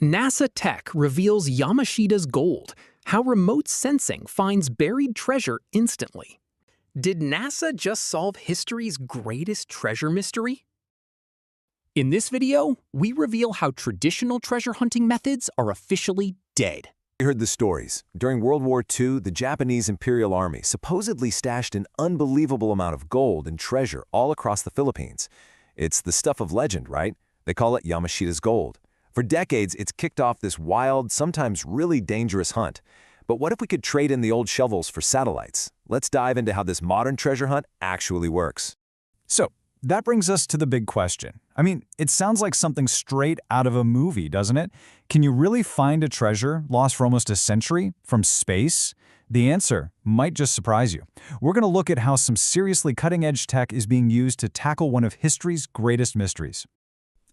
NASA tech reveals Yamashita's gold, how remote sensing finds buried treasure instantly. Did NASA just solve history's greatest treasure mystery? In this video, we reveal how traditional treasure hunting methods are officially dead. You heard the stories. During World War II, the Japanese Imperial Army supposedly stashed an unbelievable amount of gold and treasure all across the Philippines. It's the stuff of legend, right? They call it Yamashita's gold. For decades, it's kicked off this wild, sometimes really dangerous hunt. But what if we could trade in the old shovels for satellites? Let's dive into how this modern treasure hunt actually works. So, that brings us to the big question. I mean, it sounds like something straight out of a movie, doesn't it? Can you really find a treasure lost for almost a century from space? The answer might just surprise you. We're going to look at how some seriously cutting-edge tech is being used to tackle one of history's greatest mysteries.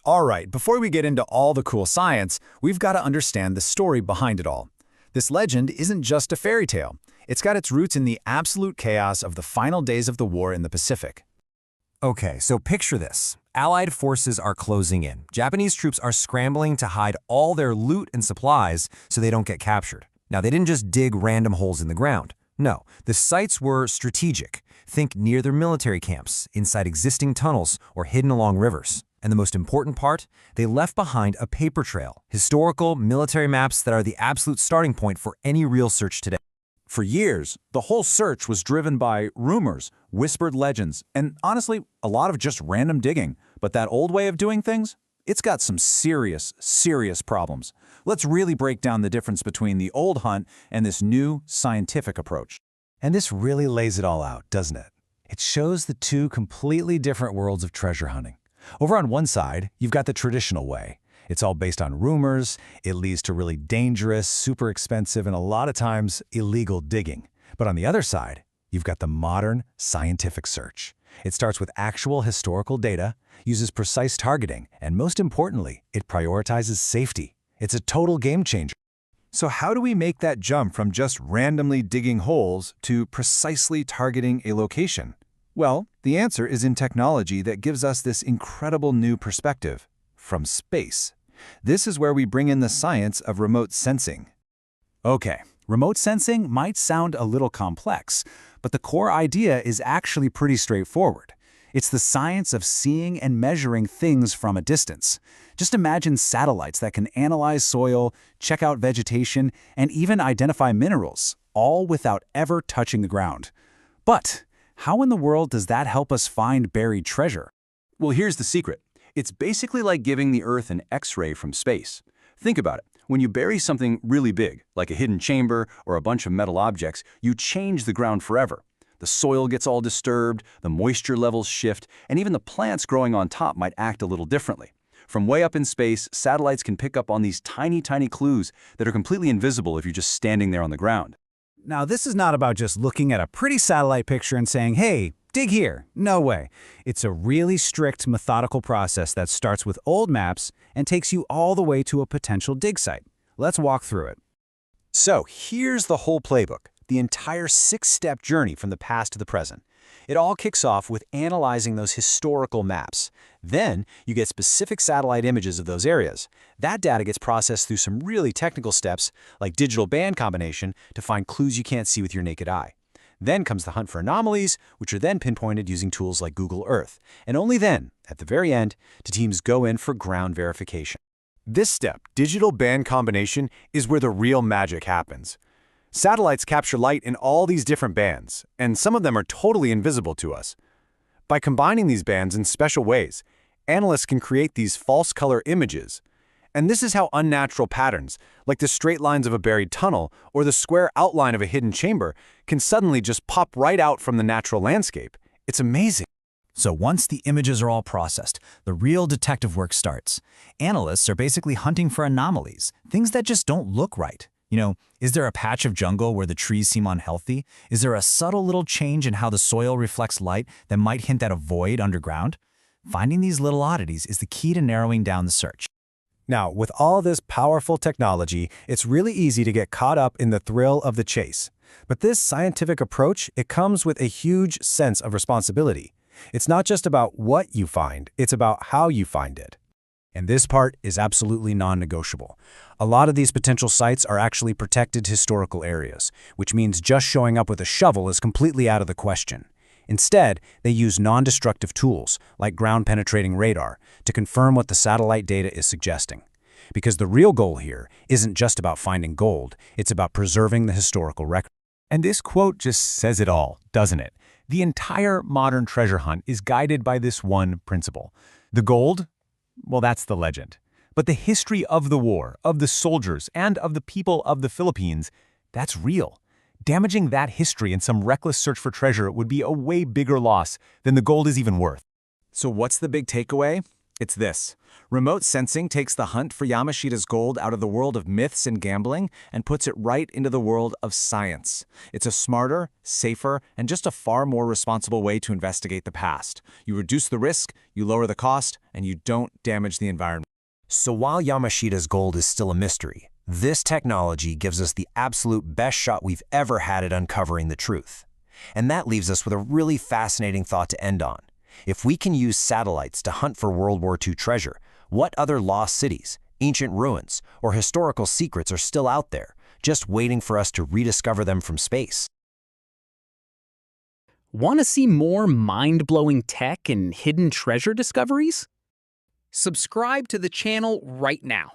All right, before we get into all the cool science, we've got to understand the story behind it all. This legend isn't just a fairy tale. It's got its roots in the absolute chaos of the final days of the war in the Pacific. Okay, so picture this. Allied forces are closing in. Japanese troops are scrambling to hide all their loot and supplies so they don't get captured. Now, they didn't just dig random holes in the ground. No, the sites were strategic. Think near their military camps, inside existing tunnels, or hidden along rivers. And the most important part, they left behind a paper trail, historical military maps that are the absolute starting point for any real search today. For years, the whole search was driven by rumors, whispered legends, and honestly, a lot of just random digging. But that old way of doing things, it's got some serious problems. Let's really break down the difference between the old hunt and this new scientific approach. And this really lays it all out, doesn't it? It shows the two completely different worlds of treasure hunting. Over on one side, you've got the traditional way. It's all based on rumors, it leads to really dangerous, super expensive, and a lot of times illegal digging. But on the other side, you've got the modern scientific search. It starts with actual historical data, uses precise targeting, and most importantly, it prioritizes safety. It's a total game changer. So how do we make that jump from just randomly digging holes to precisely targeting a location? Well, the answer is in technology that gives us this incredible new perspective from space. This is where we bring in the science of remote sensing. Okay, remote sensing might sound a little complex, but the core idea is actually pretty straightforward. It's the science of seeing and measuring things from a distance. Just imagine satellites that can analyze soil, check out vegetation, and even identify minerals, all without ever touching the ground. But how in the world does that help us find buried treasure? Well, here's the secret. It's basically like giving the Earth an X-ray from space. Think about it. When you bury something really big, like a hidden chamber or a bunch of metal objects, you change the ground forever. The soil gets all disturbed, the moisture levels shift, and even the plants growing on top might act a little differently. From way up in space, satellites can pick up on these tiny clues that are completely invisible if you're just standing there on the ground. Now, this is not about just looking at a pretty satellite picture and saying, hey, dig here. No way. It's a really strict, methodical process that starts with old maps and takes you all the way to a potential dig site. Let's walk through it. So here's the whole playbook, the entire 6-step journey from the past to the present. It all kicks off with analyzing those historical maps. Then you get specific satellite images of those areas. That data gets processed through some really technical steps, like digital band combination, to find clues you can't see with your naked eye. Then comes the hunt for anomalies, which are then pinpointed using tools like Google Earth. And only then, at the very end, do teams go in for ground verification. This step, digital band combination, is where the real magic happens. Satellites capture light in all these different bands, and some of them are totally invisible to us. By combining these bands in special ways, analysts can create these false color images. And this is how unnatural patterns, like the straight lines of a buried tunnel or the square outline of a hidden chamber, can suddenly just pop right out from the natural landscape. It's amazing. So once the images are all processed, the real detective work starts. Analysts are basically hunting for anomalies, things that just don't look right. You know, is there a patch of jungle where the trees seem unhealthy? Is there a subtle little change in how the soil reflects light that might hint at a void underground? Finding these little oddities is the key to narrowing down the search. Now, with all this powerful technology, it's really easy to get caught up in the thrill of the chase. But this scientific approach, it comes with a huge sense of responsibility. It's not just about what you find, it's about how you find it. And this part is absolutely non-negotiable. A lot of these potential sites are actually protected historical areas, which means just showing up with a shovel is completely out of the question. Instead, they use non-destructive tools, like ground-penetrating radar, to confirm what the satellite data is suggesting. Because the real goal here isn't just about finding gold, it's about preserving the historical record. And this quote just says it all, doesn't it? The entire modern treasure hunt is guided by this one principle. The gold? Well, that's the legend. But the history of the war, of the soldiers, and of the people of the Philippines, that's real. Damaging that history in some reckless search for treasure would be a way bigger loss than the gold is even worth. So what's the big takeaway? It's this. Remote sensing takes the hunt for Yamashita's gold out of the world of myths and gambling and puts it right into the world of science. It's a smarter, safer, and just a far more responsible way to investigate the past. You reduce the risk, you lower the cost, and you don't damage the environment. So while Yamashita's gold is still a mystery, this technology gives us the absolute best shot we've ever had at uncovering the truth. And that leaves us with a really fascinating thought to end on. If we can use satellites to hunt for World War II treasure, what other lost cities, ancient ruins, or historical secrets are still out there, just waiting for us to rediscover them from space? Want to see more mind-blowing tech and hidden treasure discoveries? Subscribe to the channel right now.